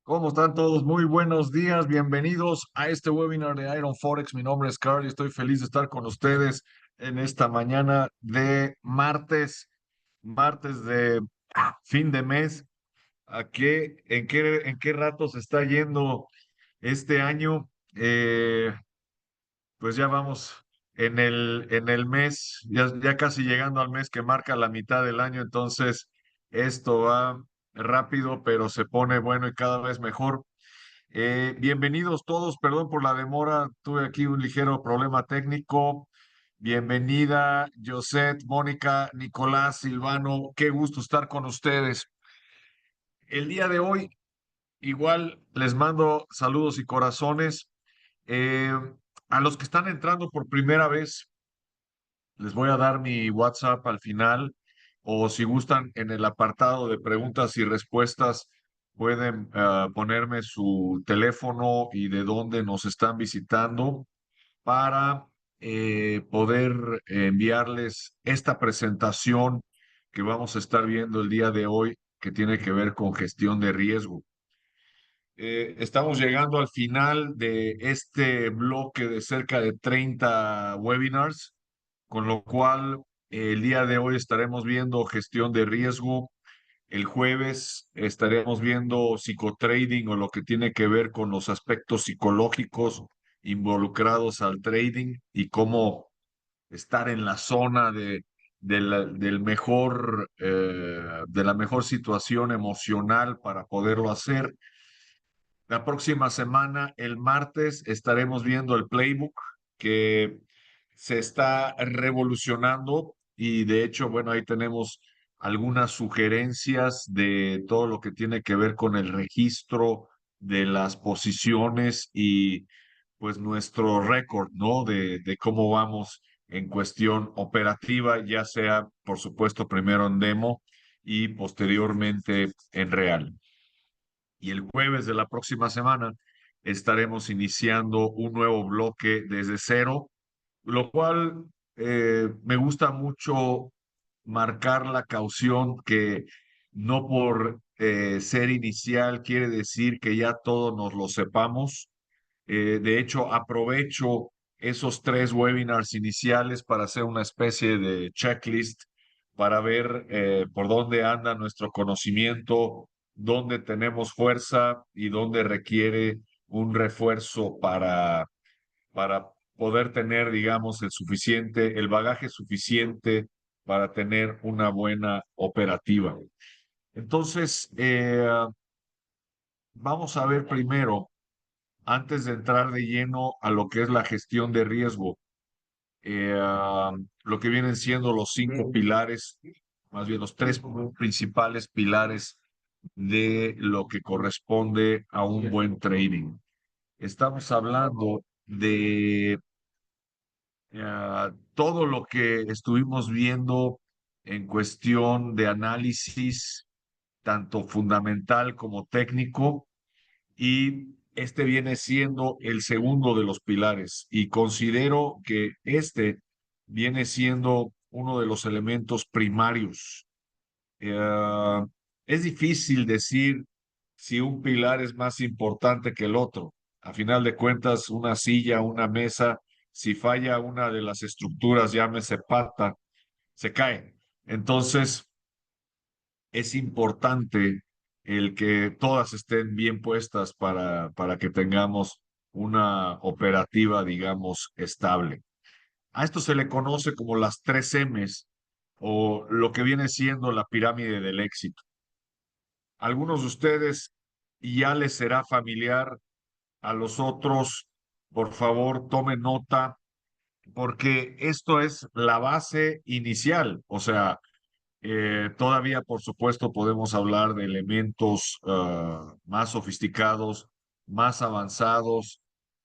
¿Cómo están todos? Muy buenos días, bienvenidos a este webinar de Iron Forex. Mi nombre es Carl y estoy feliz de estar con ustedes en esta mañana de martes de fin de mes. ¿En qué rato se está yendo este año? Pues ya vamos en el mes, ya casi llegando al mes que marca la mitad del año, entonces esto va rápido, pero se pone bueno y cada vez mejor. Bienvenidos todos, perdón por la demora, tuve aquí un ligero problema técnico. Bienvenida, Josette, Mónica, Nicolás, Silvano, qué gusto estar con ustedes. El día de hoy, igual les mando saludos y corazones. Eh, a los que están entrando por primera vez, les voy a dar mi WhatsApp al final, o si gustan, en el apartado de preguntas y respuestas, pueden ponerme su teléfono y de dónde nos están visitando para poder enviarles esta presentación que vamos a estar viendo el día de hoy, que tiene que ver con gestión de riesgo. Estamos llegando al final de este bloque de cerca de 30 webinars, con lo cual el día de hoy estaremos viendo gestión de riesgo. El jueves estaremos viendo psicotrading o lo que tiene que ver con los aspectos psicológicos involucrados al trading y cómo estar en la zona del mejor, de la mejor situación emocional para poderlo hacer. La próxima semana, el martes, estaremos viendo el playbook que se está revolucionando y de hecho, bueno, ahí tenemos algunas sugerencias de todo lo que tiene que ver con el registro de las posiciones y pues nuestro récord, ¿no? De cómo vamos en cuestión operativa, ya sea, por supuesto, primero en demo y posteriormente en real. Y el jueves de la próxima semana estaremos iniciando un nuevo bloque desde cero, lo cual me gusta mucho marcar la caución que no por ser inicial quiere decir que ya todos nos lo sepamos. De hecho, aprovecho esos 3 webinars iniciales para hacer una especie de checklist para ver por dónde anda nuestro conocimiento, dónde tenemos fuerza y dónde requiere un refuerzo para poder tener, digamos, el bagaje suficiente para tener una buena operativa. Entonces, vamos a ver primero, antes de entrar de lleno a lo que es la gestión de riesgo, eh, lo que vienen siendo los 5 pilares, más bien los 3 principales pilares de lo que corresponde a un buen trading. Estamos hablando de todo lo que estuvimos viendo en cuestión de análisis, tanto fundamental como técnico, y este viene siendo el segundo de los pilares y considero que este viene siendo uno de los elementos primarios. Eh, es difícil decir si un pilar es más importante que el otro. A final de cuentas, una silla, una mesa, si falla una de las estructuras, llámese pata, se cae. Entonces, es importante el que todas estén bien puestas para que tengamos una operativa, digamos, estable. A esto se le conoce como las 3 M's o lo que viene siendo la pirámide del éxito. Algunos de ustedes ya les será familiar, a los otros, por favor, tomen nota, porque esto es la base inicial, o sea, todavía, por supuesto, podemos hablar de elementos más sofisticados, más avanzados,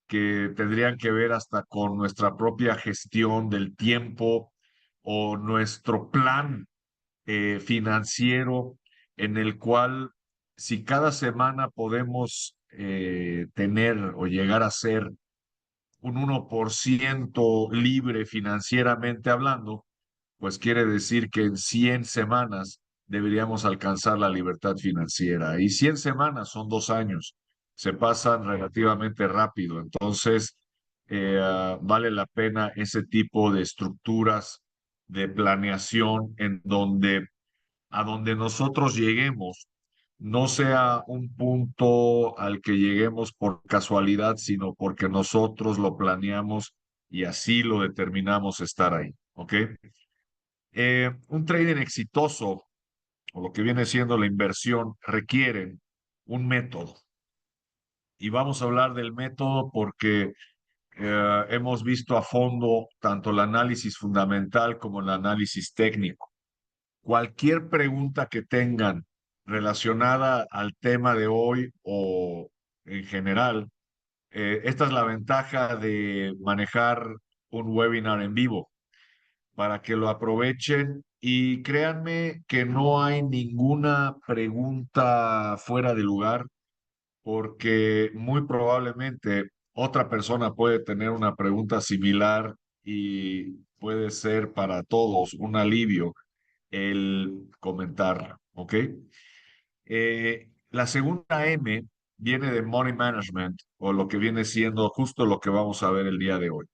que tendrían que ver hasta con nuestra propia gestión del tiempo o nuestro plan financiero, en el cual si cada semana podemos tener o llegar a ser un 1% libre financieramente hablando, pues quiere decir que en 100 semanas deberíamos alcanzar la libertad financiera. Y 100 semanas son 2 años, se pasan relativamente rápido. Entonces, vale la pena ese tipo de estructuras de planeación en donde a donde nosotros lleguemos no sea un punto al que lleguemos por casualidad, sino porque nosotros lo planeamos y así lo determinamos estar ahí, ¿ok? Un trading exitoso o lo que viene siendo la inversión requieren un método. Y vamos a hablar del método porque hemos visto a fondo tanto el análisis fundamental como el análisis técnico. Cualquier pregunta que tengan relacionada al tema de hoy o en general, esta es la ventaja de manejar un webinar en vivo para que lo aprovechen y créanme que no hay ninguna pregunta fuera de lugar porque muy probablemente otra persona puede tener una pregunta similar y puede ser para todos un alivio el comentar, ¿ok? La segunda M viene de Money Management o lo que viene siendo justo lo que vamos a ver el día de hoy.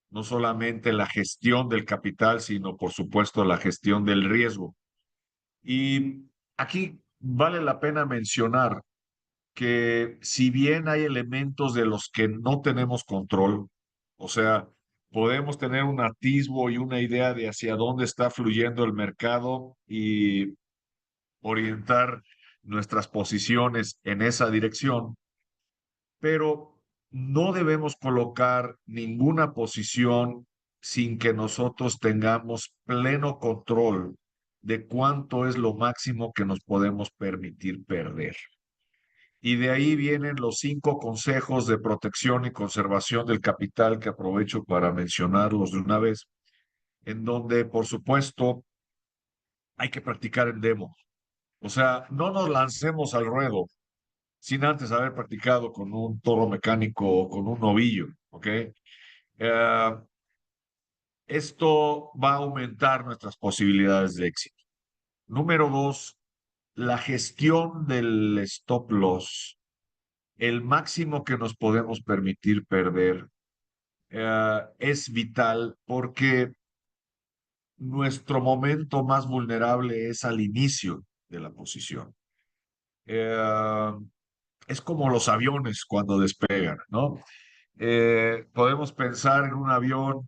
No solamente la gestión del capital, sino por supuesto la gestión del riesgo. Y aquí vale la pena mencionar que si bien hay elementos de los que no tenemos control, o sea, podemos tener un atisbo y una idea de hacia dónde está fluyendo el mercado y orientar nuestras posiciones en esa dirección, pero no debemos colocar ninguna posición sin que nosotros tengamos pleno control de cuánto es lo máximo que nos podemos permitir perder. Y de ahí vienen los 5 consejos de protección y conservación del capital que aprovecho para mencionarlos de una vez, en donde, por supuesto, hay que practicar en demo. O sea, no nos lancemos al ruedo sin antes haber practicado con un toro mecánico o con un novillo, ¿ok? Esto va a aumentar nuestras posibilidades de éxito. Número dos, la gestión del stop loss, el máximo que nos podemos permitir perder, es vital porque nuestro momento más vulnerable es al inicio de la posición. Eh, es como los aviones cuando despegan, ¿no? Podemos pensar en un avión,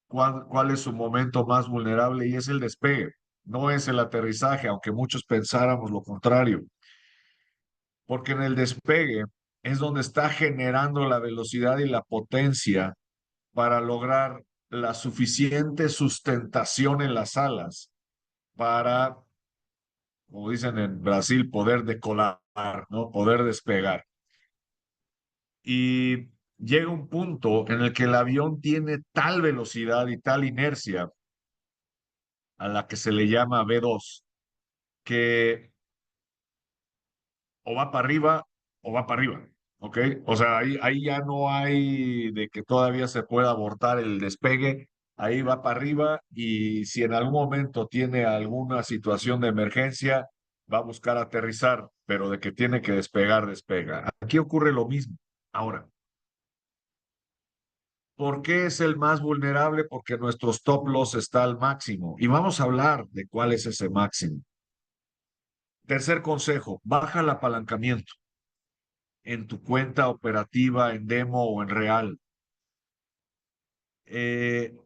cuál es su momento más vulnerable y es el despegue, no es el aterrizaje, aunque muchos pensáramos lo contrario, porque en el despegue es donde está generando la velocidad y la potencia para lograr la suficiente sustentación en las alas para, como dicen en Brasil, poder decolar, ¿no? Poder despegar. Y llega un punto en el que el avión tiene tal velocidad y tal inercia a la que se le llama V2, que o va para arriba o va para arriba, ¿ok? O sea, ahí ya no hay de que todavía se pueda abortar el despegue, ahí va para arriba y si en algún momento tiene alguna situación de emergencia, va a buscar aterrizar, pero de que tiene que despegar, despega. Aquí ocurre lo mismo. Ahora, ¿por qué es el más vulnerable? Porque nuestro stop loss está al máximo. Y vamos a hablar de cuál es ese máximo. Tercer consejo, baja el apalancamiento en tu cuenta operativa, en demo o en real.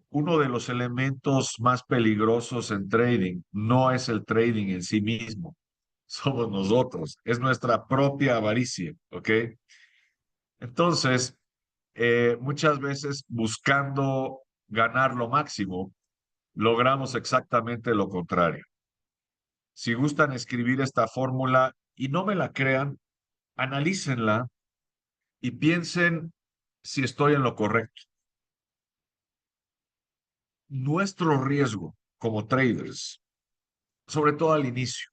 Uno de los elementos más peligrosos en trading no es el trading en sí mismo, somos nosotros, es nuestra propia avaricia, ¿ok? Entonces, muchas veces buscando ganar lo máximo, logramos exactamente lo contrario. Si gustan escribir esta fórmula y no me la crean, analícenla y piensen si estoy en lo correcto. Nuestro riesgo como traders, sobre todo al inicio,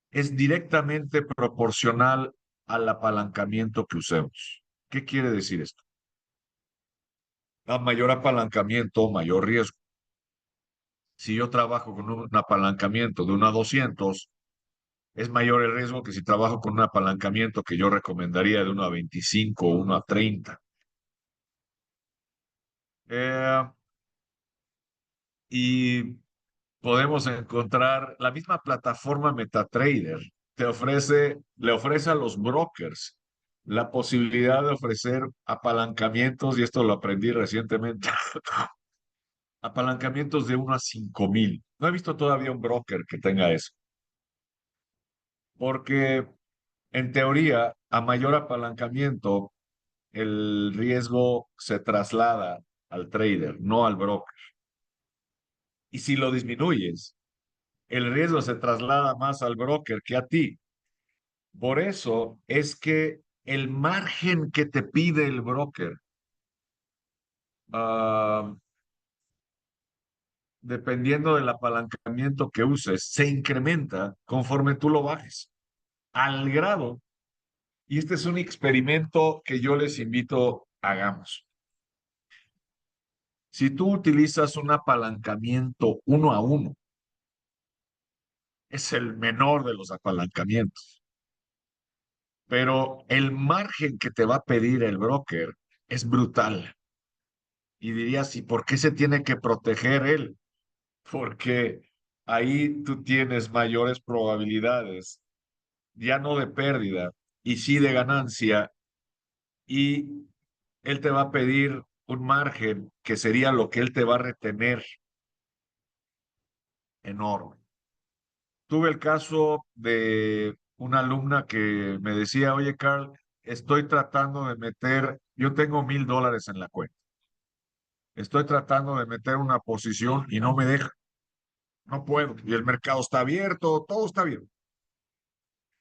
es directamente proporcional al apalancamiento que usemos. ¿Qué quiere decir esto? A mayor apalancamiento, mayor riesgo. Si yo trabajo con un apalancamiento de 1 a 200, es mayor el riesgo que si trabajo con un apalancamiento que yo recomendaría de 1 a 25 o 1 a 30. Eh, y podemos encontrar la misma plataforma MetaTrader. Le ofrece a los brokers la posibilidad de ofrecer apalancamientos, y esto lo aprendí recientemente, apalancamientos de 1 a 5,000. No he visto todavía un broker que tenga eso, porque en teoría, a mayor apalancamiento, el riesgo se traslada al trader, no al broker. Y si lo disminuyes, el riesgo se traslada más al broker que a ti. Por eso es que el margen que te pide el broker, ah, dependiendo del apalancamiento que uses, se incrementa conforme tú lo bajes, al grado, y este es un experimento que yo les invito a hagamos. Si tú utilizas un apalancamiento 1 a 1, es el menor de los apalancamientos, pero el margen que te va a pedir el broker es brutal. Y dirías, ¿y por qué se tiene que proteger él? Porque ahí tú tienes mayores probabilidades, ya no de pérdida, y sí de ganancia, y él te va a pedir un margen que sería lo que él te va a retener enorme. Tuve el caso de una alumna que me decía, oye, Carl, estoy tratando de meter, yo tengo $1,000 en la cuenta, estoy tratando de meter una posición y no me deja, no puedo, y el mercado está abierto, todo está bien.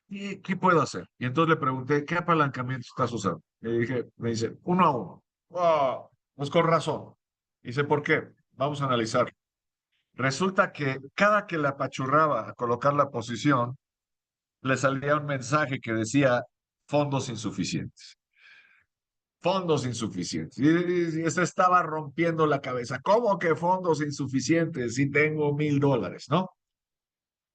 ¿Y qué puedo hacer? Y entonces le pregunté, ¿qué apalancamiento estás usando? Le dije, me dice, 1 a 1. Oh, pues con razón. Dice, ¿por qué? Vamos a analizar. Resulta que cada que la apachurraba a colocar la posición, le salía un mensaje que decía fondos insuficientes. Fondos insuficientes. Y se estaba rompiendo la cabeza. ¿Cómo que fondos insuficientes si tengo $1,000, no?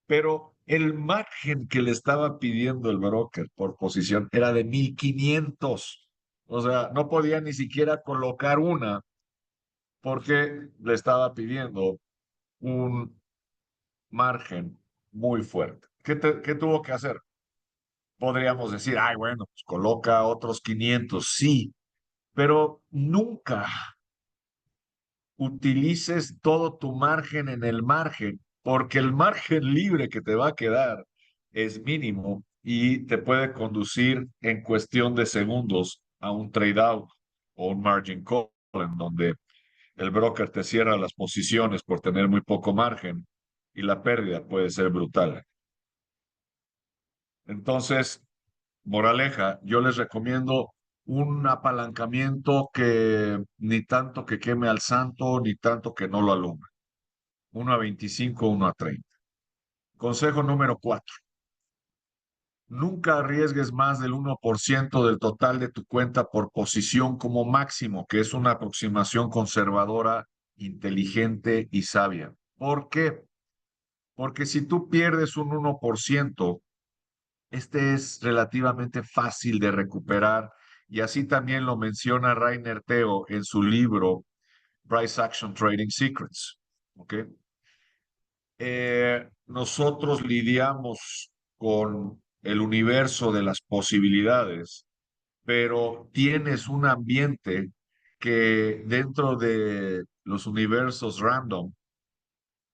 Pero el margen que le estaba pidiendo el broker por posición era de 1,500. O sea, no podía ni siquiera colocar una porque le estaba pidiendo un margen muy fuerte. ¿Qué tuvo que hacer? Podríamos decir, ay, bueno, pues coloca otros 500, sí, pero nunca utilices todo tu margen en el margen, porque el margen libre que te va a quedar es mínimo y te puede conducir en cuestión de segundos a un trade out o un margin call, en donde el broker te cierra las posiciones por tener muy poco margen y la pérdida puede ser brutal. Entonces, moraleja, yo les recomiendo un apalancamiento que ni tanto que queme al santo, ni tanto que no lo alumbre. 1 a 25, 1 a 30. Consejo número 4. Nunca arriesgues más del 1% del total de tu cuenta por posición como máximo, que es una aproximación conservadora, inteligente y sabia. ¿Por qué? Porque si tú pierdes un 1%, este es relativamente fácil de recuperar, y así también lo menciona Rainer Theo en su libro Price Action Trading Secrets. ¿Ok? Nosotros lidiamos con el universo de las posibilidades, pero tienes un ambiente que dentro de los universos random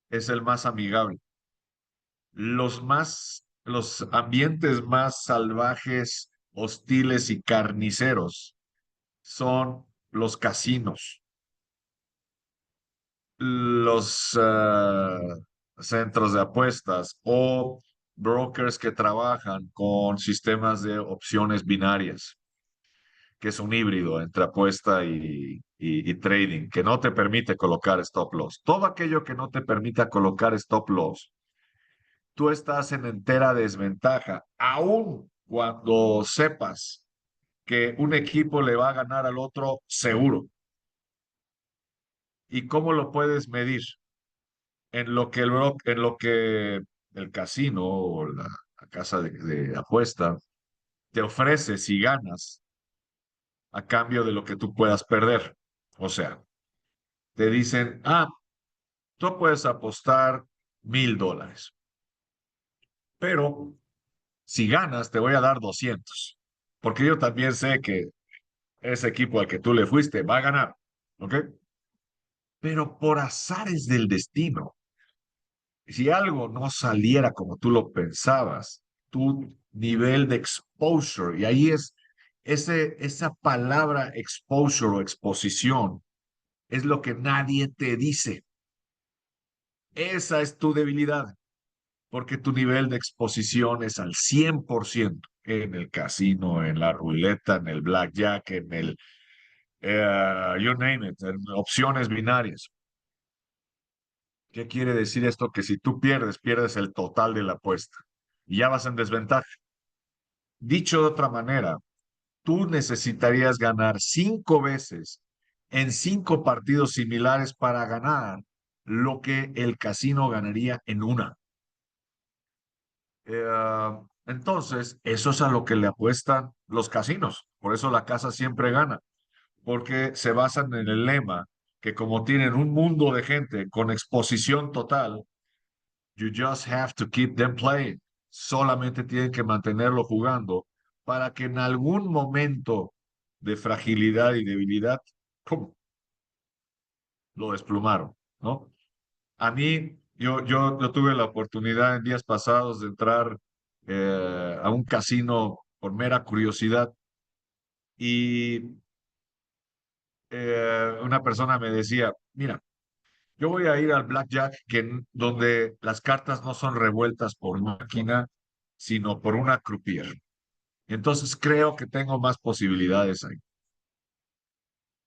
es el más amigable. Los ambientes más salvajes, hostiles y carniceros son los casinos, los centros de apuestas o brokers que trabajan con sistemas de opciones binarias, que es un híbrido entre apuesta y trading, que no te permite colocar stop loss. Todo aquello que no te permita colocar stop loss, tú estás en entera desventaja, aun cuando sepas que un equipo le va a ganar al otro seguro. ¿Y cómo lo puedes medir? en lo que el casino o la casa de apuesta te ofrece si ganas a cambio de lo que tú puedas perder. O sea, te dicen, tú puedes apostar $1,000, pero si ganas te voy a dar 200, porque yo también sé que ese equipo al que tú le fuiste va a ganar, ¿ok? Pero por azares del destino, si algo no saliera como tú lo pensabas, tu nivel de exposure, y ahí es esa palabra exposure o exposición, es lo que nadie te dice. Esa es tu debilidad, porque tu nivel de exposición es al 100% en el casino, en la ruleta, en el blackjack, en el, you name it, en opciones binarias. ¿Qué quiere decir esto? Que si tú pierdes, pierdes el total de la apuesta y ya vas en desventaja. Dicho de otra manera, tú necesitarías ganar 5 veces en 5 partidos similares para ganar lo que el casino ganaría en una. Entonces, eso es a lo que le apuestan los casinos. Por eso la casa siempre gana, porque se basan en el lema que como tienen un mundo de gente con exposición total, you just have to keep them playing. Solamente tienen que mantenerlo jugando para que en algún momento de fragilidad y debilidad, ¡pum!, lo desplumaron, ¿no? A mí, yo tuve la oportunidad en días pasados de entrar a un casino por mera curiosidad y una persona me decía, mira, yo voy a ir al blackjack donde las cartas no son revueltas por máquina, sino por una croupier. Entonces creo que tengo más posibilidades ahí.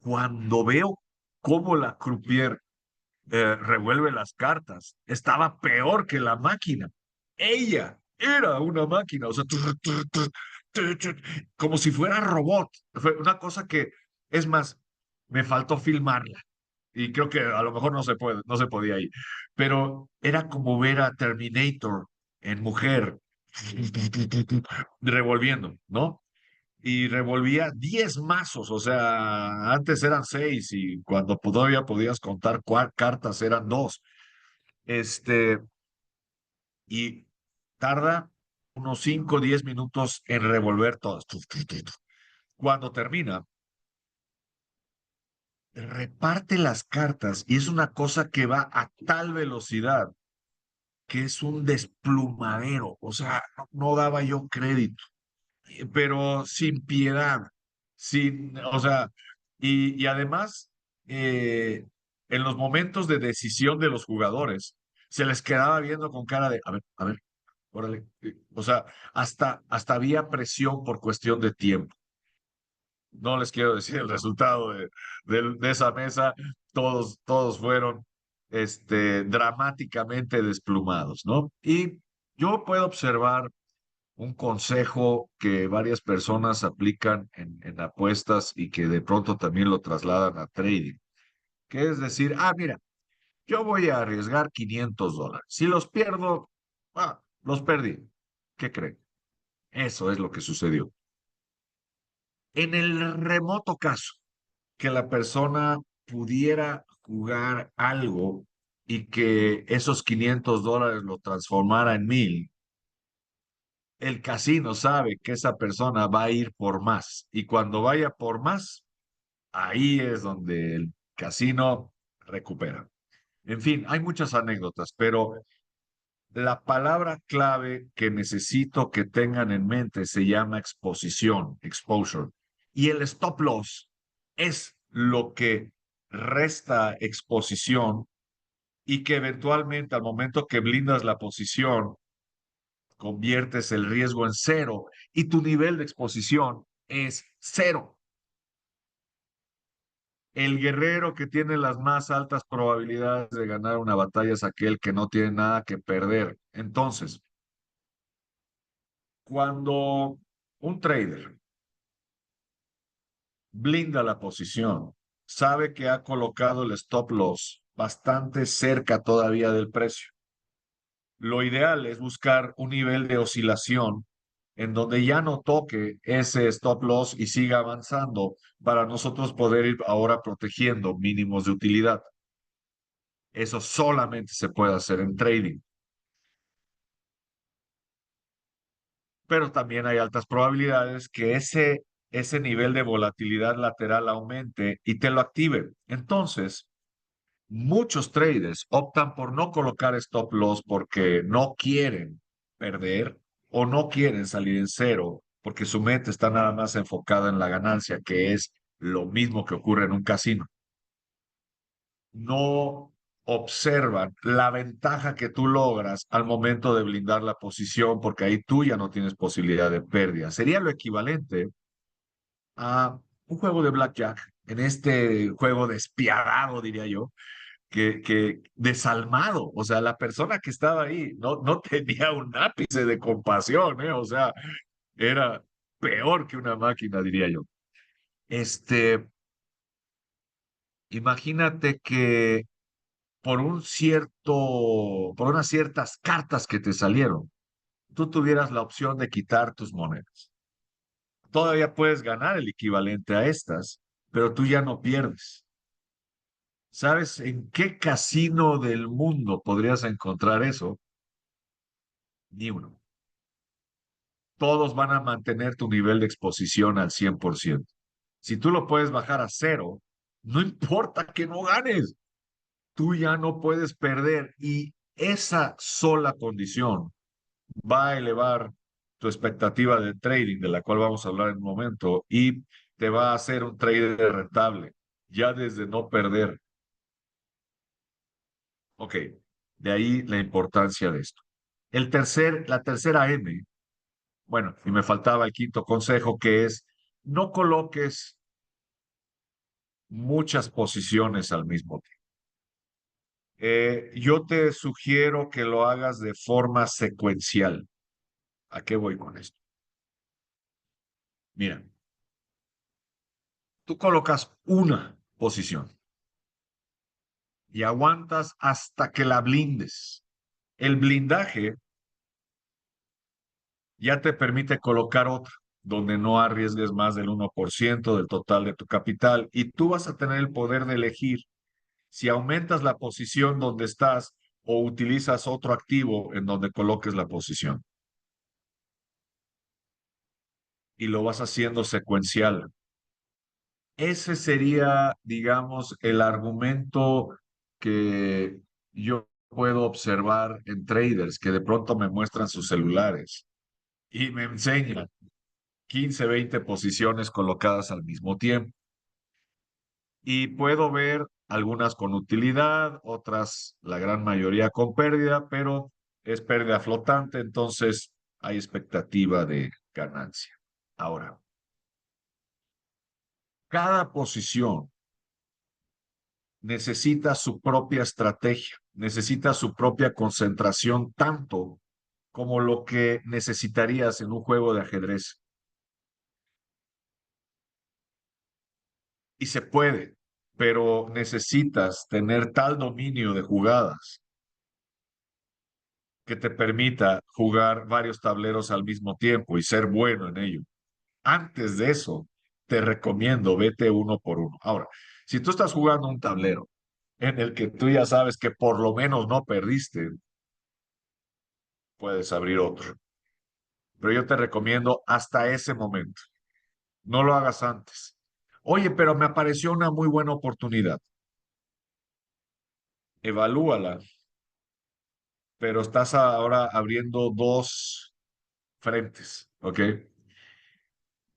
Cuando veo cómo la croupier revuelve las cartas, estaba peor que la máquina. Ella era una máquina, o sea, como si fuera robot. Fue una cosa que, es más, me faltó filmarla. Y creo que a lo mejor no se podía ir. Pero era como ver a Terminator en mujer revolviendo, ¿no? Y revolvía 10 mazos, o sea, antes eran 6 y cuando todavía podías contar cartas eran 2. Este, y tarda unos 5 o 10 minutos en revolver todas. Cuando termina, reparte las cartas y es una cosa que va a tal velocidad que es un desplumadero, o sea, no daba yo crédito, pero sin piedad, o sea, y además, eh, en los momentos de decisión de los jugadores, se les quedaba viendo con cara de, a ver, órale, o sea, hasta había presión por cuestión de tiempo. No les quiero decir el resultado de esa mesa, todos fueron dramáticamente desplumados, ¿no? Y yo puedo observar un consejo que varias personas aplican en apuestas y que de pronto también lo trasladan a trading, que es decir, mira, yo voy a arriesgar $500. Si los pierdo, los perdí. ¿Qué creen? Eso es lo que sucedió. En el remoto caso que la persona pudiera jugar algo y que esos $500 lo transformara en 1,000, el casino sabe que esa persona va a ir por más. Y cuando vaya por más, ahí es donde el casino recupera. En fin, hay muchas anécdotas, pero la palabra clave que necesito que tengan en mente se llama exposición, exposure. Y el stop loss es lo que resta exposición y que eventualmente al momento que blindas la posición, conviertes el riesgo en cero y tu nivel de exposición es cero. El guerrero que tiene las más altas probabilidades de ganar una batalla es aquel que no tiene nada que perder. Entonces, cuando un trader blinda la posición, sabe que ha colocado el stop loss bastante cerca todavía del precio. Lo ideal es buscar un nivel de oscilación en donde ya no toque ese stop loss y siga avanzando para nosotros poder ir ahora protegiendo mínimos de utilidad. Eso solamente se puede hacer en trading, pero también hay altas probabilidades que ese nivel de volatilidad lateral aumente y te lo active. Entonces, muchos traders optan por no colocar stop loss porque no quieren perder o no quieren salir en cero porque su mente está nada más enfocada en la ganancia, que es lo mismo que ocurre en un casino. No observan la ventaja que tú logras al momento de blindar la posición, porque ahí tú ya no tienes posibilidad de pérdida. Sería lo equivalente a un juego de blackjack, en este juego despiadado, diría yo, que desalmado. O sea, la persona que estaba ahí no tenía un ápice de compasión, ¿eh? O sea, era peor que una máquina, diría yo. Este, imagínate que por unas ciertas cartas que te salieron, tú tuvieras la opción de quitar tus monedas. Todavía puedes ganar el equivalente a estas, pero tú ya no pierdes. ¿Sabes en qué casino del mundo podrías encontrar eso? Ni uno. Todos van a mantener tu nivel de exposición al 100%. Si tú lo puedes bajar a cero, no importa que no ganes, tú ya no puedes perder y esa sola condición va a elevar tu expectativa de trading, de la cual vamos a hablar en un momento, y te va a hacer un trader rentable, ya desde no perder. Ok, de ahí la importancia de esto. La tercera M, bueno, y me faltaba el quinto consejo, que es no coloques muchas posiciones al mismo tiempo. Yo te sugiero que lo hagas de forma secuencial. ¿A qué voy con esto? Mira, tú colocas una posición y aguantas hasta que la blindes. El blindaje ya te permite colocar otra, donde no arriesgues más del 1% del total de tu capital y tú vas a tener el poder de elegir si aumentas la posición donde estás o utilizas otro activo en donde coloques la posición. Y lo vas haciendo secuencial. Ese sería, digamos, el argumento que yo puedo observar en traders que de pronto me muestran sus celulares y me enseñan 15, 20 posiciones colocadas al mismo tiempo. Y puedo ver algunas con utilidad, otras, la gran mayoría con pérdida, pero es pérdida flotante, entonces hay expectativa de ganancia. Ahora, cada posición necesita su propia estrategia, necesita su propia concentración, tanto como lo que necesitarías en un juego de ajedrez. Y se puede, pero necesitas tener tal dominio de jugadas que te permita jugar varios tableros al mismo tiempo y ser bueno en ello. Antes de eso, te recomiendo vete uno por uno. Ahora, si tú estás jugando un tablero en el que tú ya sabes que por lo menos no perdiste, puedes abrir otro. Pero yo te recomiendo hasta ese momento. No lo hagas antes. Oye, pero me apareció una muy buena oportunidad. Evalúala, pero estás ahora abriendo dos frentes, ¿ok?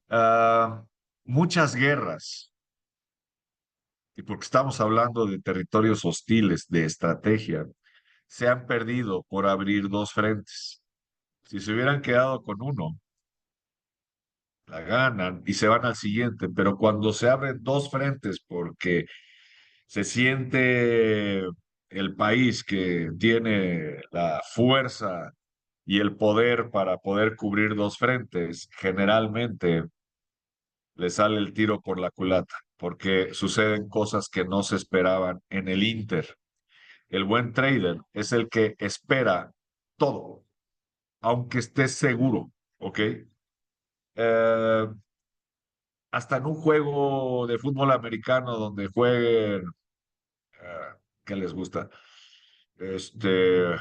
Ah, muchas guerras, y porque estamos hablando de territorios hostiles, de estrategia, se han perdido por abrir dos frentes. Si se hubieran quedado con uno, la ganan y se van al siguiente, pero cuando se abren dos frentes porque se siente el país que tiene la fuerza y el poder para poder cubrir dos frentes, generalmente le sale el tiro por la culata, porque suceden cosas que no se esperaban en el Inter. El buen trader es el que espera todo, aunque esté seguro, ¿ok? Eh, hasta en un juego de fútbol americano donde jueguen, ¿qué les gusta? Este,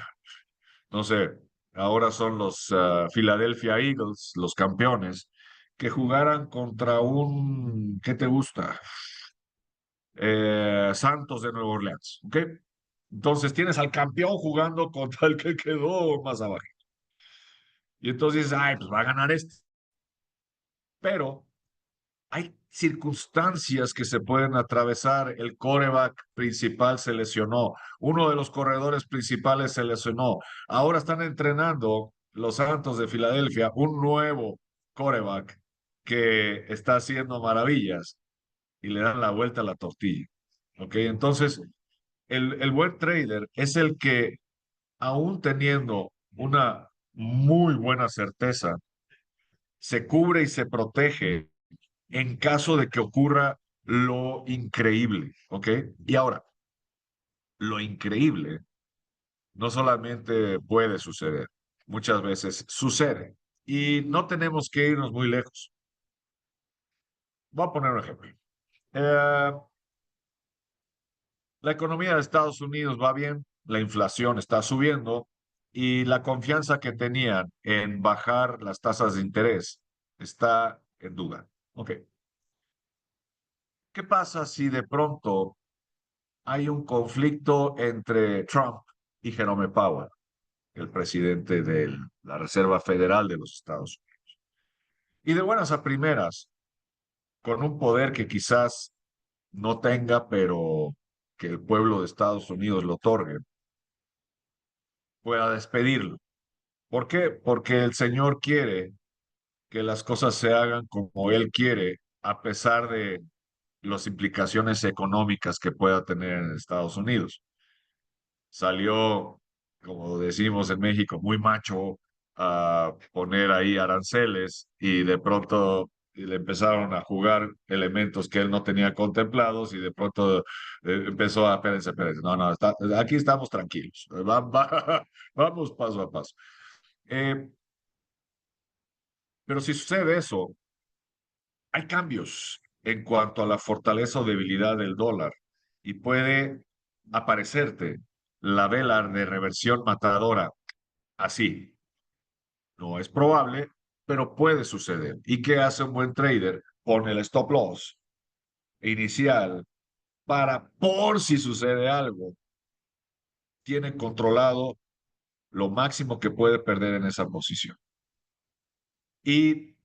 no sé, ahora son los Philadelphia Eagles, los campeones, que jugaran contra un, ¿qué te gusta? Santos de Nueva Orleans, ¿ok? Entonces tienes al campeón jugando contra el que quedó más abajo. Y entonces dices, ay, pues va a ganar este. Pero hay circunstancias que se pueden atravesar. El quarterback principal se lesionó. Uno de los corredores principales se lesionó. Ahora están entrenando los Santos de Filadelfia un nuevo quarterback que está haciendo maravillas y le dan la vuelta a la tortilla. ¿Ok? Entonces, el buen trader es el que, aún teniendo una muy buena certeza, se cubre y se protege en caso de que ocurra lo increíble, ¿ok? Y ahora, lo increíble no solamente puede suceder, muchas veces sucede. Y no tenemos que irnos muy lejos. Voy a poner un ejemplo. Eh, la economía de Estados Unidos va bien, la inflación está subiendo y la confianza que tenían en bajar las tasas de interés está en duda. ¿Ok? ¿Qué pasa si de pronto hay un conflicto entre Trump y Jerome Powell, el presidente de la Reserva Federal de los Estados Unidos? Y de buenas a primeras, con un poder que quizás no tenga, pero que el pueblo de Estados Unidos lo otorgue, pueda despedirlo. ¿Por qué? Porque el señor quiere que las cosas se hagan como él quiere, a pesar de las implicaciones económicas que pueda tener en Estados Unidos. Salió, como decimos en México, muy macho a poner ahí aranceles y de pronto le empezaron a jugar elementos que él no tenía contemplados y de pronto empezó a, espérense, no, no, aquí estamos tranquilos, vamos paso a paso. Eh, pero si sucede eso, hay cambios en cuanto a la fortaleza o debilidad del dólar y puede aparecerte la vela de reversión matadora así. No es probable, pero puede suceder. ¿Y qué hace un buen trader? Pone el stop loss inicial para, por si sucede algo, tiene controlado lo máximo que puede perder en esa posición. Y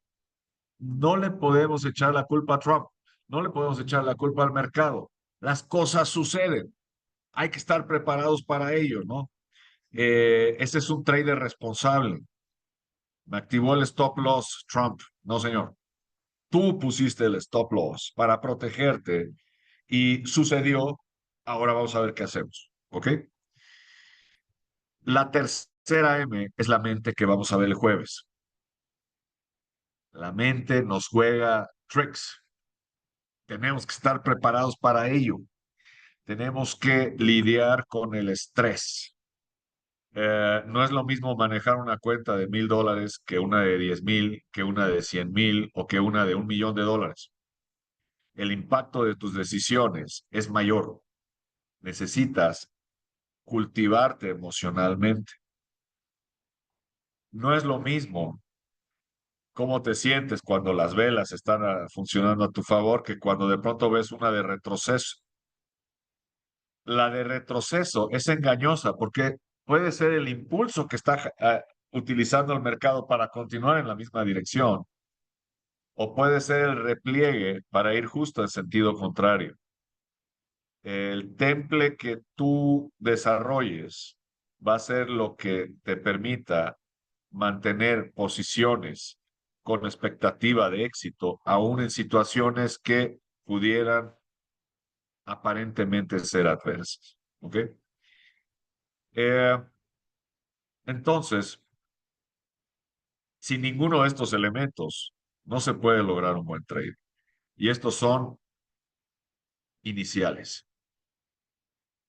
no le podemos echar la culpa a Trump, no le podemos echar la culpa al mercado. Las cosas suceden. Hay que estar preparados para ello, ¿no? Ese es un trader responsable. Me activó el stop loss Trump. No, señor. Tú pusiste el stop loss para protegerte y sucedió. Ahora vamos a ver qué hacemos. ¿Ok? La tercera M es la mente que vamos a ver el jueves. La mente nos juega tricks. Tenemos que estar preparados para ello. Tenemos que lidiar con el estrés. No es lo mismo manejar una cuenta de $1,000 que una de 10,000, que una de 100,000 o que una de $1,000,000. El impacto de tus decisiones es mayor. Necesitas cultivarte emocionalmente. No es lo mismo cómo te sientes cuando las velas están funcionando a tu favor que cuando de pronto ves una de retroceso. La de retroceso es engañosa porque puede ser el impulso que está utilizando el mercado para continuar en la misma dirección, o puede ser el repliegue para ir justo en sentido contrario. El temple que tú desarrolles va a ser lo que te permita mantener posiciones con expectativa de éxito, aún en situaciones que pudieran aparentemente ser adversas. ¿Ok? Eh, entonces, sin ninguno de estos elementos, no se puede lograr un buen trade. Y estos son iniciales.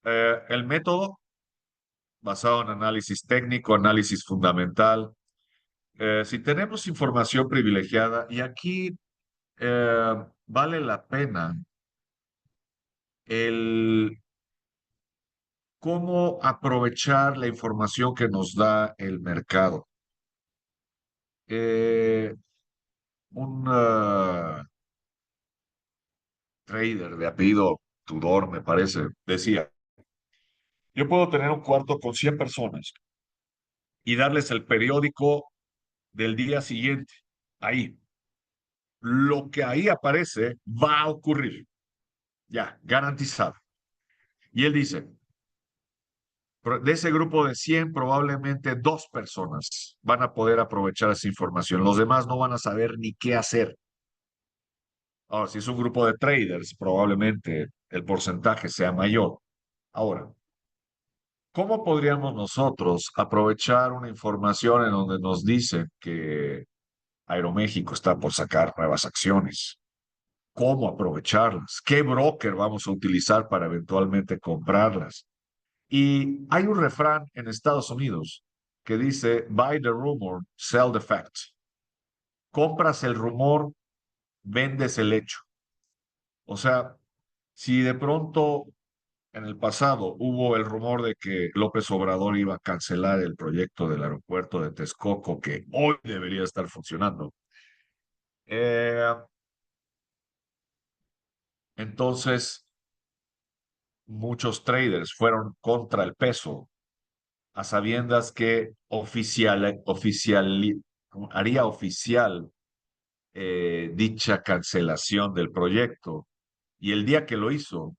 El método, basado en análisis técnico, análisis fundamental. Si tenemos información privilegiada, y aquí vale la pena el cómo aprovechar la información que nos da el mercado. Eh, un trader de apellido Tudor, me parece, decía, yo puedo tener un cuarto con 100 personas y darles el periódico del día siguiente. Ahí. Lo que ahí aparece va a ocurrir. Ya, garantizado. Y él dice, de ese grupo de 100, probablemente 2 personas van a poder aprovechar esa información. Los demás no van a saber ni qué hacer. Ahora, si es un grupo de traders, probablemente el porcentaje sea mayor. Ahora, ¿cómo podríamos nosotros aprovechar una información en donde nos dice que Aeroméxico está por sacar nuevas acciones? ¿Cómo aprovecharlas? ¿Qué broker vamos a utilizar para eventualmente comprarlas? Y hay un refrán en Estados Unidos que dice, buy the rumor, sell the fact. Compras el rumor, vendes el hecho. O sea, si de pronto en el pasado hubo el rumor de que López Obrador iba a cancelar el proyecto del aeropuerto de Texcoco, que hoy debería estar funcionando, eh, entonces muchos traders fueron contra el peso a sabiendas que haría oficial dicha cancelación del proyecto. Y el día que lo hizo,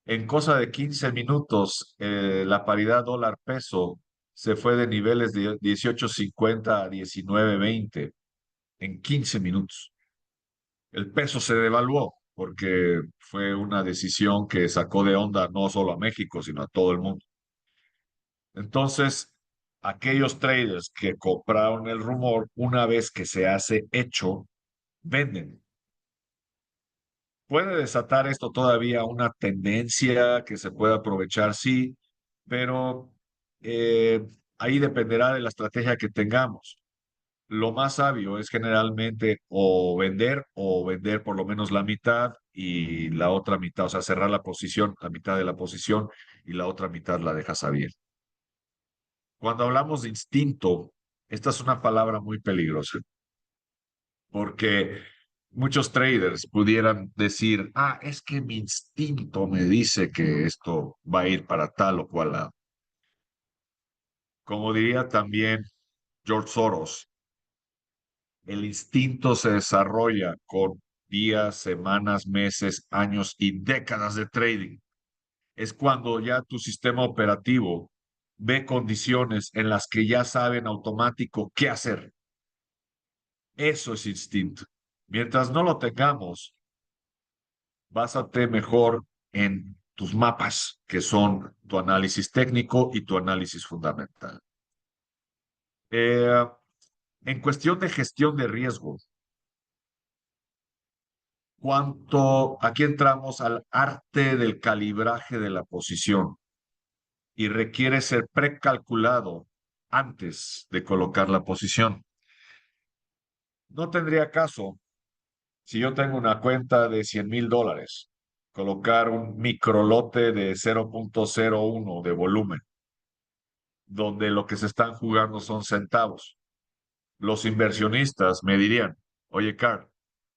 en cosa de 15 minutos, la paridad dólar-peso se fue de niveles de 18.50 a 19.20 en 15 minutos. El peso se devaluó porque fue una decisión que sacó de onda no solo a México, sino a todo el mundo. Entonces, aquellos traders que compraron el rumor, una vez que se hace hecho, venden. ¿Puede desatar esto todavía una tendencia que se pueda aprovechar? Sí, pero eh, ahí dependerá de la estrategia que tengamos. Lo más sabio es generalmente o vender por lo menos la mitad y la otra mitad, o sea, cerrar la posición, la mitad de la posición y la otra mitad la dejas abierta. Cuando hablamos de instinto, esta es una palabra muy peligrosa porque muchos traders pudieran decir, ah, es que mi instinto me dice que esto va a ir para tal o cual lado. Como diría también George Soros, el instinto se desarrolla con días, semanas, meses, años y décadas de trading. Es cuando ya tu sistema operativo ve condiciones en las que ya sabe en automático qué hacer. Eso es instinto. Mientras no lo tengamos, básate mejor en tus mapas, que son tu análisis técnico y tu análisis fundamental. Eh, en cuestión de gestión de riesgo, aquí entramos al arte del calibraje de la posición y requiere ser precalculado antes de colocar la posición. No tendría caso, si yo tengo una cuenta de $100,000, colocar un microlote de 0.01 de volumen, donde lo que se están jugando son centavos. Los inversionistas me dirían, oye, Carl,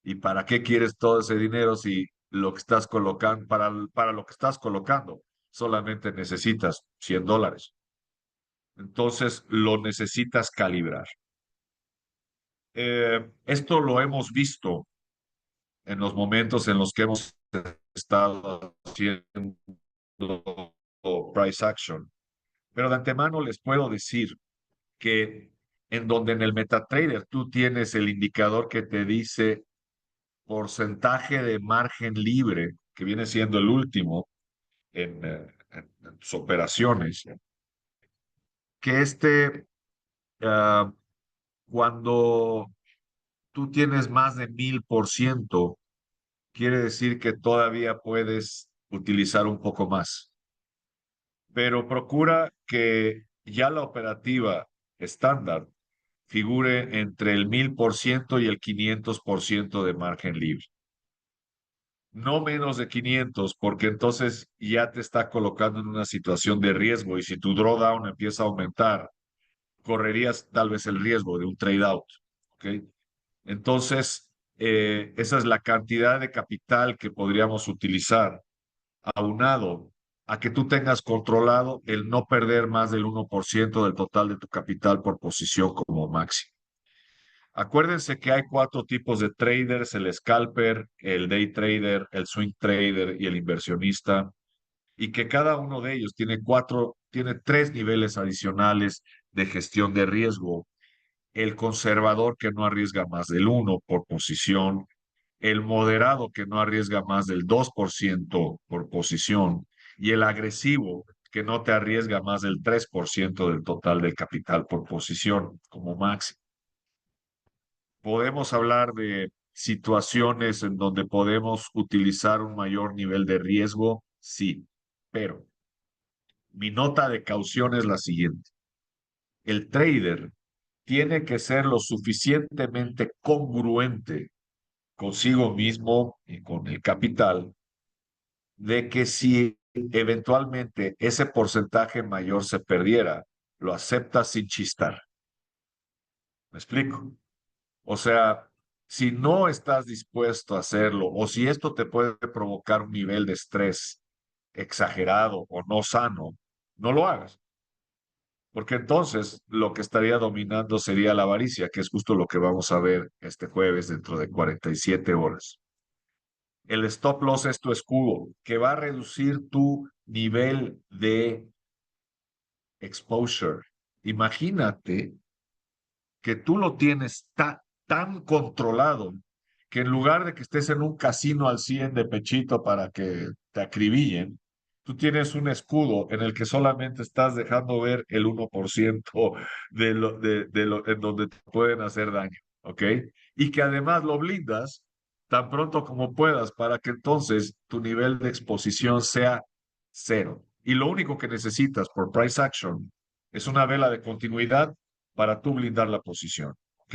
¿y para qué quieres todo ese dinero si lo que estás colocando, para lo que estás colocando, solamente necesitas $100? Entonces lo necesitas calibrar. Esto lo hemos visto en los momentos en los que hemos estado haciendo price action. Pero de antemano les puedo decir que en donde en el MetaTrader tú tienes el indicador que te dice porcentaje de margen libre, que viene siendo el último en tus operaciones, que cuando tú tienes más de 1,000%, quiere decir que todavía puedes utilizar un poco más. Pero procura que ya la operativa estándar figure entre el 1000% y el 500% de margen libre. No menos de 500, porque entonces ya te está colocando en una situación de riesgo y si tu drawdown empieza a aumentar, correrías tal vez el riesgo de un trade out. ¿Ok? Entonces, esa es la cantidad de capital que podríamos utilizar, aunado a que tú tengas controlado el no perder más del 1% del total de tu capital por posición como máximo. Acuérdense que hay cuatro tipos de traders: el scalper, el day trader, el swing trader y el inversionista, y que cada uno de ellos tiene tres niveles adicionales de gestión de riesgo: el conservador, que no arriesga más del 1 por posición; el moderado, que no arriesga más del 2% por posición; y el agresivo, que no te arriesga más del 3% del total del capital por posición como máximo. Podemos hablar de situaciones en donde podemos utilizar un mayor nivel de riesgo, sí, pero mi nota de caución es la siguiente: el trader tiene que ser lo suficientemente congruente consigo mismo y con el capital, de que si eventualmente ese porcentaje mayor se perdiera, lo acepta sin chistar. ¿Me explico? O sea, si no estás dispuesto a hacerlo o si esto te puede provocar un nivel de estrés exagerado o no sano, no lo hagas. Porque entonces lo que estaría dominando sería la avaricia, que es justo lo que vamos a ver este jueves dentro de 47 horas. El stop loss es tu escudo, que va a reducir tu nivel de exposure. Imagínate que tú lo tienes tan controlado que en lugar de que estés en un casino al 100 de pechito para que te acribillen, tú tienes un escudo en el que solamente estás dejando ver el 1% en donde te pueden hacer daño, ¿ok? Y que además lo blindas tan pronto como puedas para que entonces tu nivel de exposición sea cero. Y lo único que necesitas por price action es una vela de continuidad para tú blindar la posición, ¿ok?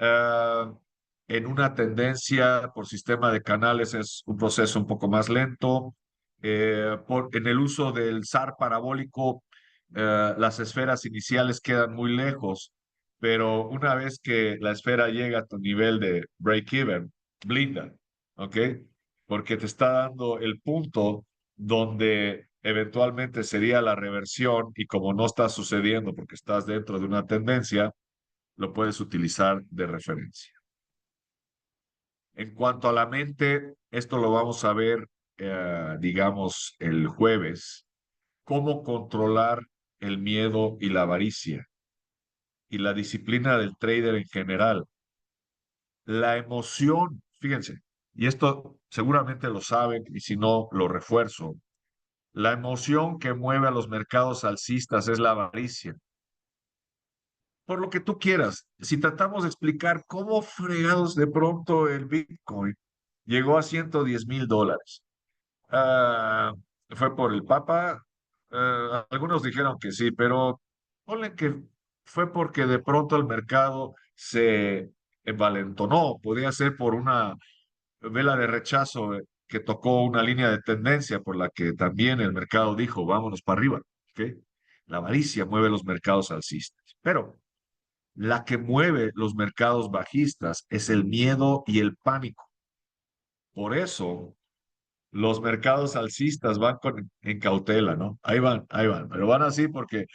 Uh, en una tendencia por sistema de canales es un proceso un poco más lento. En el uso del SAR parabólico, las esferas iniciales quedan muy lejos, pero una vez que la esfera llega a tu nivel de break-even, blinda, ¿ok? Porque te está dando el punto donde eventualmente sería la reversión y como no está sucediendo porque estás dentro de una tendencia, lo puedes utilizar de referencia. En cuanto a la mente, esto lo vamos a ver, digamos, el jueves: cómo controlar el miedo y la avaricia y la disciplina del trader en general. La emoción, fíjense, y esto seguramente lo saben y si no, lo refuerzo. La emoción que mueve a los mercados alcistas es la avaricia. Por lo que tú quieras, si tratamos de explicar cómo fregados de pronto el Bitcoin llegó a $110,000, ah, fue por el Papa. Algunos dijeron que sí, pero ponle que fue porque de pronto el mercado se envalentonó. Podría ser por una vela de rechazo que tocó una línea de tendencia por la que también el mercado dijo, vámonos para arriba. ¿Ok? La avaricia mueve los mercados alcistas. Pero la que mueve los mercados bajistas es el miedo y el pánico. Por eso los mercados alcistas van en cautela, ¿no? Ahí van, pero van así porque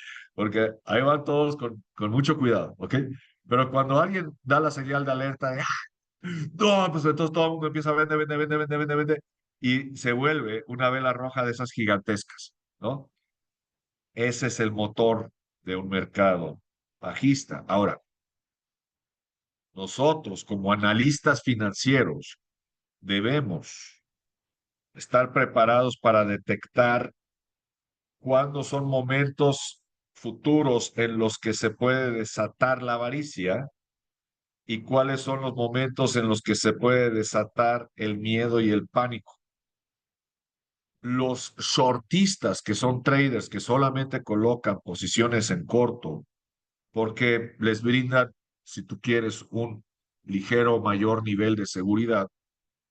ahí van todos con mucho cuidado, ¿ok? Pero cuando alguien da la señal de alerta de, no, pues entonces todo el mundo empieza a vender, vender, vender, vender, vender, vender, y se vuelve una vela roja de esas gigantescas, ¿no? Ese es el motor de un mercado bajista. Ahora, nosotros como analistas financieros debemos estar preparados para detectar cuándo son momentos futuros en los que se puede desatar la avaricia y cuáles son los momentos en los que se puede desatar el miedo y el pánico. los shortistas, que son traders que solamente colocan posiciones en corto, porque les brindan, si tú quieres, un ligero mayor nivel de seguridad,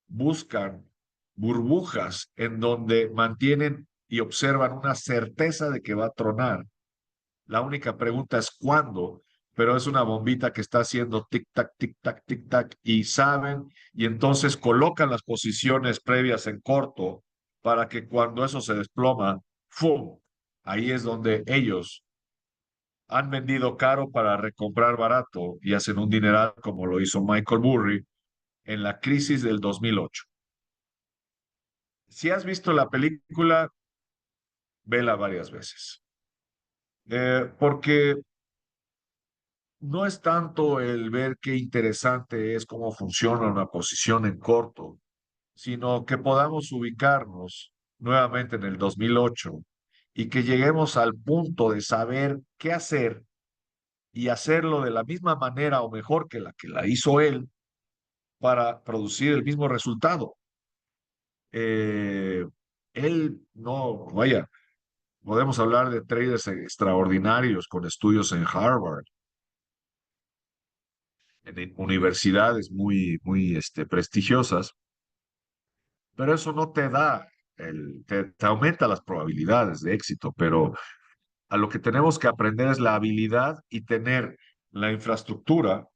buscan burbujas en donde mantienen y observan una certeza de que va a tronar. La única pregunta es cuándo, pero es una bombita que está haciendo tic-tac, tic-tac, tic-tac, y saben, y entonces colocan las posiciones previas en corto para que cuando eso se desploma, ¡fum! Ahí es donde ellos han vendido caro para recomprar barato y hacen un dineral como lo hizo Michael Burry en la crisis del 2008. Si has visto la película, vela varias veces. Porque no es tanto el ver qué interesante es cómo funciona una posición en corto, sino que podamos ubicarnos nuevamente en el 2008 y que lleguemos al punto de saber qué hacer y hacerlo de la misma manera o mejor que la hizo él para producir el mismo resultado. Eh, Él no, vaya, podemos hablar de traders extraordinarios con estudios en Harvard, en universidades muy prestigiosas, pero eso no te da, te aumenta las probabilidades de éxito, pero a lo que tenemos que aprender es la habilidad y tener la infraestructura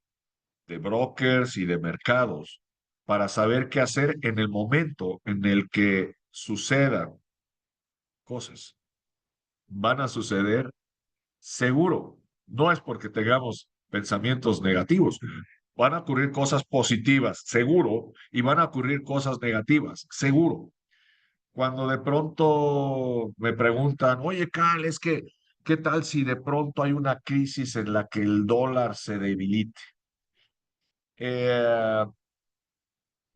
de brokers y de mercados para saber qué hacer en el momento en el que sucedan cosas. Van a suceder seguro. No es porque tengamos pensamientos negativos. Van a ocurrir cosas positivas, seguro, y van a ocurrir cosas negativas, seguro. Cuando de pronto me preguntan, oye, Carl, es que, ¿qué tal si de pronto hay una crisis en la que el dólar se debilite? Eh,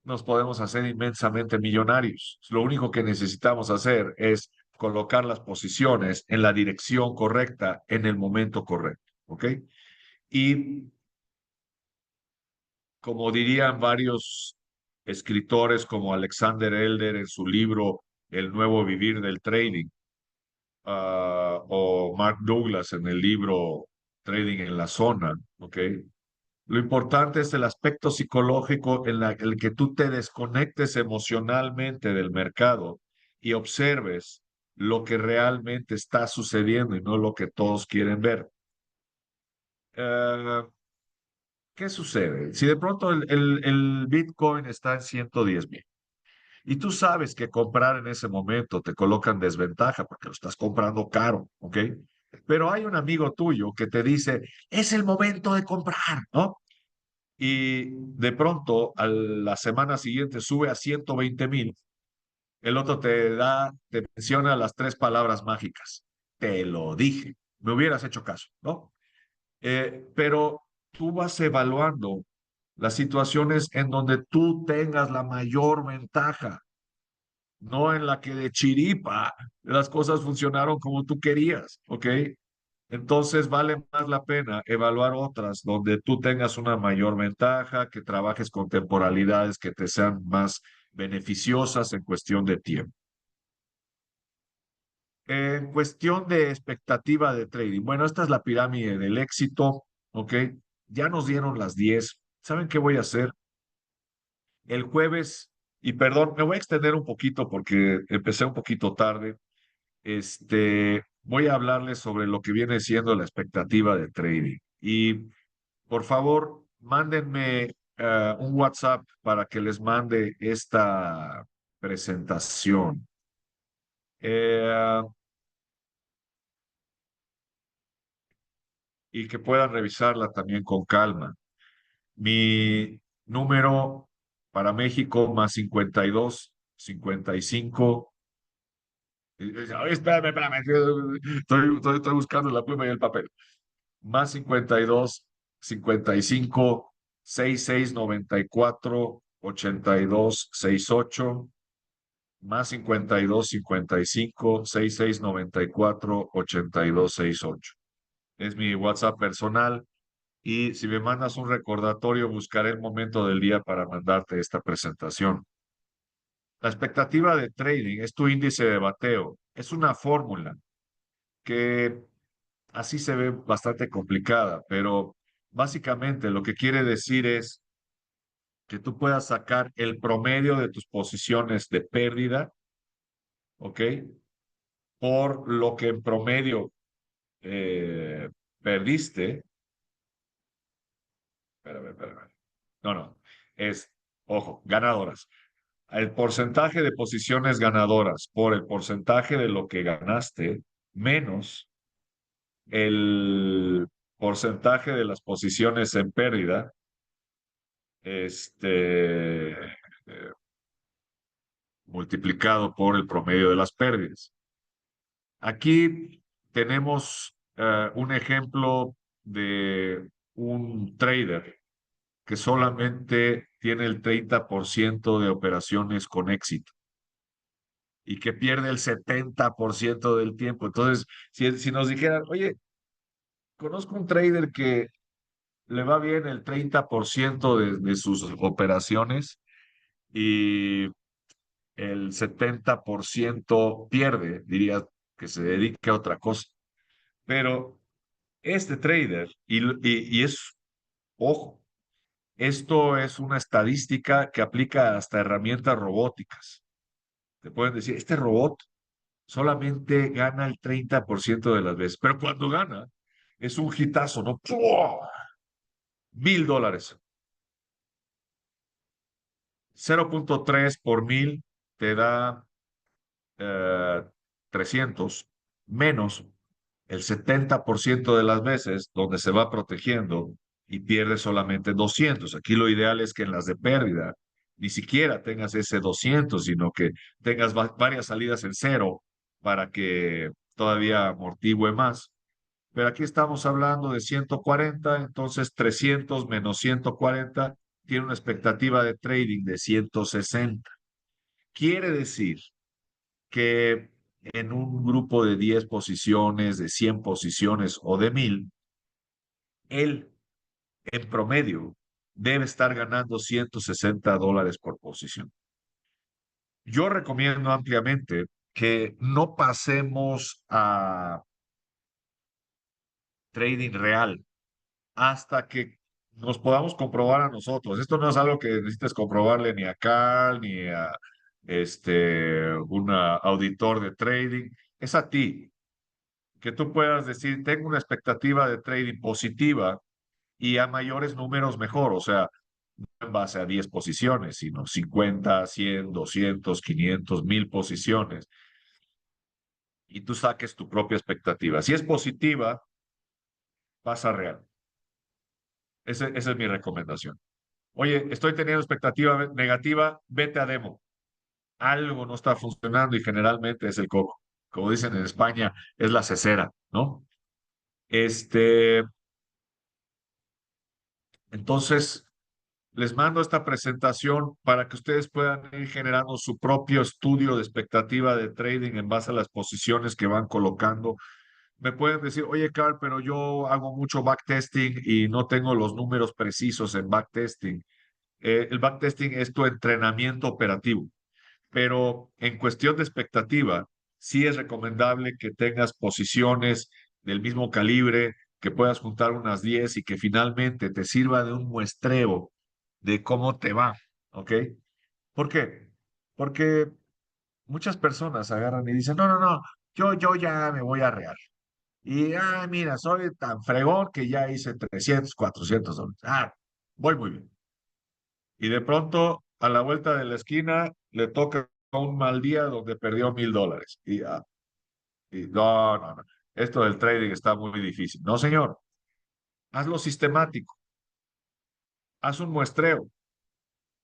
Nos podemos hacer inmensamente millonarios. Lo único que necesitamos hacer es colocar las posiciones en la dirección correcta, en el momento correcto, ¿ok? Y como dirían varios escritores como Alexander Elder en su libro El nuevo vivir del trading, o Mark Douglas en el libro Trading en la zona, ¿ok? Lo importante es el aspecto psicológico en el que tú te desconectes emocionalmente del mercado y observes lo que realmente está sucediendo y no lo que todos quieren ver. Eh, ¿Qué sucede? Si de pronto el Bitcoin está en 110,000 y tú sabes que comprar en ese momento te coloca en desventaja porque lo estás comprando caro, ¿ok? Pero hay un amigo tuyo que te dice, es el momento de comprar, ¿no? Y de pronto a la semana siguiente sube a 120,000, el otro te menciona las tres palabras mágicas. Te lo dije, me hubieras hecho caso, ¿no? Pero tú vas evaluando las situaciones en donde tú tengas la mayor ventaja, no en la que de chiripa las cosas funcionaron como tú querías, ¿ok? Entonces vale más la pena evaluar otras donde tú tengas una mayor ventaja, que trabajes con temporalidades que te sean más beneficiosas en cuestión de tiempo. En cuestión de expectativa de trading, bueno, esta es la pirámide del éxito, ¿ok? Ya nos dieron las 10. ¿Saben qué voy a hacer? El jueves, y perdón, me voy a extender un poquito porque empecé un poquito tarde. Voy a hablarles sobre lo que viene siendo la expectativa de trading. Y por favor, mándenme un WhatsApp para que les mande esta presentación. Eh, y que puedan revisarla también con calma. Mi número para México más 52 55. Ay, espérame. Estoy buscando la pluma y el papel. Más 52 55 66 94 82 68. Más 52 55 66 94 82 68. Es mi WhatsApp personal. Y si me mandas un recordatorio, buscaré el momento del día para mandarte esta presentación. La expectativa de trading es tu índice de bateo. Es una fórmula que así se ve bastante complicada, pero básicamente lo que quiere decir es que tú puedas sacar el promedio de tus posiciones de pérdida, ¿ok? Por lo que en promedio eh, perdiste. Espérame. No, no. Es, ojo, ganadoras. El porcentaje de posiciones ganadoras por el porcentaje de lo que ganaste menos el porcentaje de las posiciones en pérdida, multiplicado por el promedio de las pérdidas. Aquí tenemos un ejemplo de un trader que solamente tiene el 30% de operaciones con éxito y que pierde el 70% del tiempo. Entonces, si nos dijeran, oye, conozco un trader que le va bien el 30% de sus operaciones y el 70% pierde, diría que se dedique a otra cosa. Pero este trader, y es, ojo, esto es una estadística que aplica hasta herramientas robóticas. Te pueden decir, este robot solamente gana el 30% de las veces, pero cuando gana es un hitazo, ¿no? ¡Pua! $1,000. 0,3 por 1,000 te da eh, 300 menos el 70% de las veces donde se va protegiendo y pierde solamente 200. Aquí lo ideal es que en las de pérdida ni siquiera tengas ese 200, sino que tengas varias salidas en cero para que todavía amortigüe más. Pero aquí estamos hablando de 140, entonces 300 menos 140 tiene una expectativa de trading de 160. Quiere decir que en un grupo de 10 posiciones, de 100 posiciones o de 1,000, él en promedio debe estar ganando $160 por posición. Yo recomiendo ampliamente que no pasemos a trading real hasta que nos podamos comprobar a nosotros. Esto no es algo que necesites comprobarle ni a Cal, ni a un auditor de trading. Es a ti, que tú puedas decir, tengo una expectativa de trading positiva y a mayores números mejor, o sea, no en base a 10 posiciones, sino 50, 100, 200, 500, 1,000 posiciones, y tú saques tu propia expectativa. Si es positiva, pasa real. Esa es mi recomendación. Oye, estoy teniendo expectativa negativa, vete a demo. Algo no está funcionando y generalmente es el coco. Como dicen en España, es la cesera, ¿no? Este, entonces, les mando esta presentación para que ustedes puedan ir generando su propio estudio de expectativa de trading en base a las posiciones que van colocando. Me pueden decir, oye, Carl, pero yo hago mucho backtesting y no tengo los números precisos en backtesting. El backtesting es tu entrenamiento operativo, pero en cuestión de expectativa, sí es recomendable que tengas posiciones del mismo calibre, que puedas juntar unas 10 y que finalmente te sirva de un muestreo de cómo te va, ¿ok? ¿Por qué? Porque muchas personas agarran y dicen, no, yo ya me voy a real. Y, mira, soy tan fregón que ya hice 300, $400. Voy muy bien. Y de pronto, a la vuelta de la esquina, le toca un mal día donde perdió $1,000. Y no. Esto del trading está muy difícil. No, señor. Hazlo sistemático. Haz un muestreo.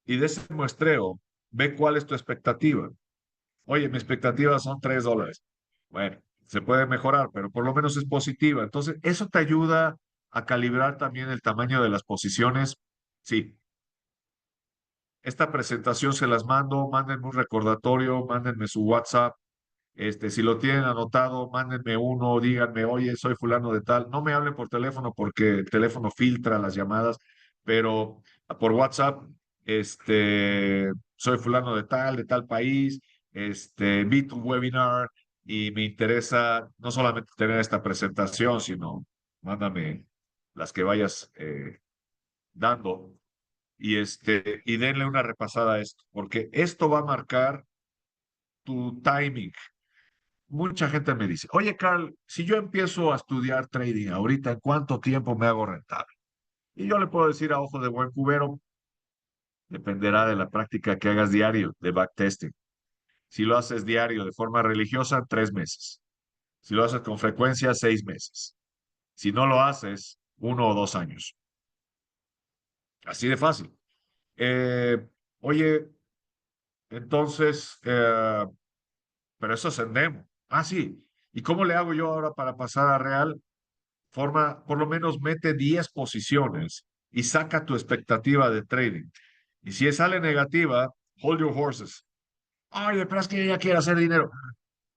Y de ese muestreo, ve cuál es tu expectativa. Oye, mi expectativa son $3. Bueno, se puede mejorar, pero por lo menos es positiva. Entonces, eso te ayuda a calibrar también el tamaño de las posiciones. Sí, esta presentación se las mando, mándenme un recordatorio, mándenme su WhatsApp. Si lo tienen anotado, mándenme uno, díganme, oye, soy fulano de tal. No me hablen por teléfono porque el teléfono filtra las llamadas, pero por WhatsApp soy fulano de tal país, vi tu webinar y me interesa no solamente tener esta presentación, sino mándame las que vayas dando y denle una repasada a esto, porque esto va a marcar tu timing. Mucha gente me dice, oye, Carl, si yo empiezo a estudiar trading ahorita, ¿en cuánto tiempo me hago rentable? Y yo le puedo decir a ojo de buen cubero, dependerá de la práctica que hagas diario de backtesting. Si lo haces diario de forma religiosa, 3 meses. Si lo haces con frecuencia, 6 meses. Si no lo haces, 1 o 2 años. Así de fácil. Eh, Oye, entonces, pero eso es en demo. Ah, sí. ¿Y cómo le hago yo ahora para pasar a real? Forma, por lo menos mete 10 posiciones y saca tu expectativa de trading. Y si sale negativa, hold your horses. Ay, pero es que ella quiere hacer dinero.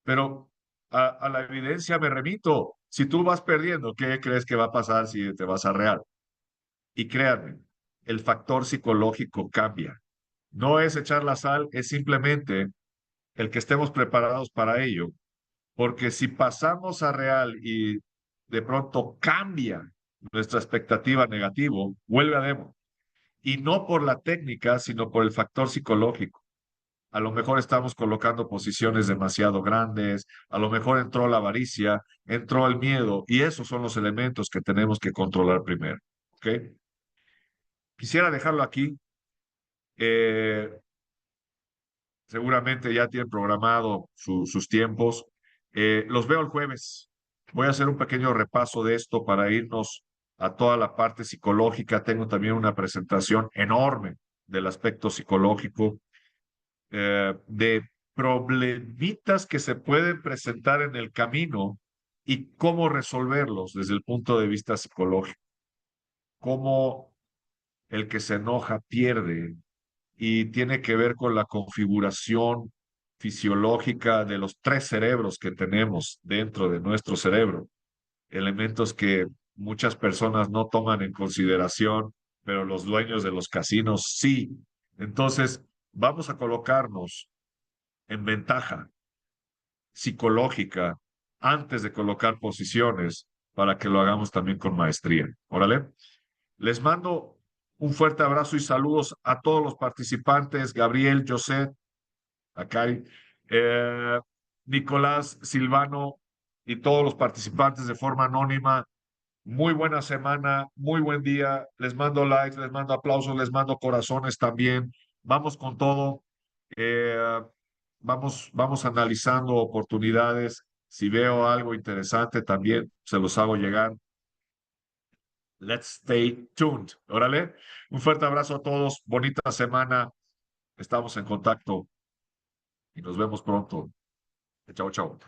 Pero a la evidencia me remito. Si tú vas perdiendo, ¿qué crees que va a pasar si te vas a real? Y créanme, el factor psicológico cambia. No es echar la sal, es simplemente el que estemos preparados para ello. Porque si pasamos a real y de pronto cambia nuestra expectativa negativo, vuelve a demo. Y no por la técnica, sino por el factor psicológico. A lo mejor estamos colocando posiciones demasiado grandes, a lo mejor entró la avaricia, entró el miedo, y esos son los elementos que tenemos que controlar primero. ¿Ok? Quisiera dejarlo aquí. Eh, Seguramente ya tienen programado sus tiempos. Los veo el jueves. Voy a hacer un pequeño repaso de esto para irnos a toda la parte psicológica. Tengo también una presentación enorme del aspecto psicológico, de problemitas que se pueden presentar en el camino y cómo resolverlos desde el punto de vista psicológico. Cómo el que se enoja pierde, y tiene que ver con la configuración fisiológica de los 3 cerebros que tenemos dentro de nuestro cerebro, elementos que muchas personas no toman en consideración, pero los dueños de los casinos sí. Entonces, vamos a colocarnos en ventaja psicológica antes de colocar posiciones para que lo hagamos también con maestría. Órale. Les mando un fuerte abrazo y saludos a todos los participantes, Gabriel, José, Akari, eh, Nicolás, Silvano y todos los participantes de forma anónima. Muy buena semana, muy buen día. Les mando likes, les mando aplausos, les mando corazones también. Vamos con todo. Eh, vamos analizando oportunidades. Si veo algo interesante también, se los hago llegar. Let's stay tuned. Órale. Un fuerte abrazo a todos. Bonita semana. Estamos en contacto y nos vemos pronto. Chao, chao.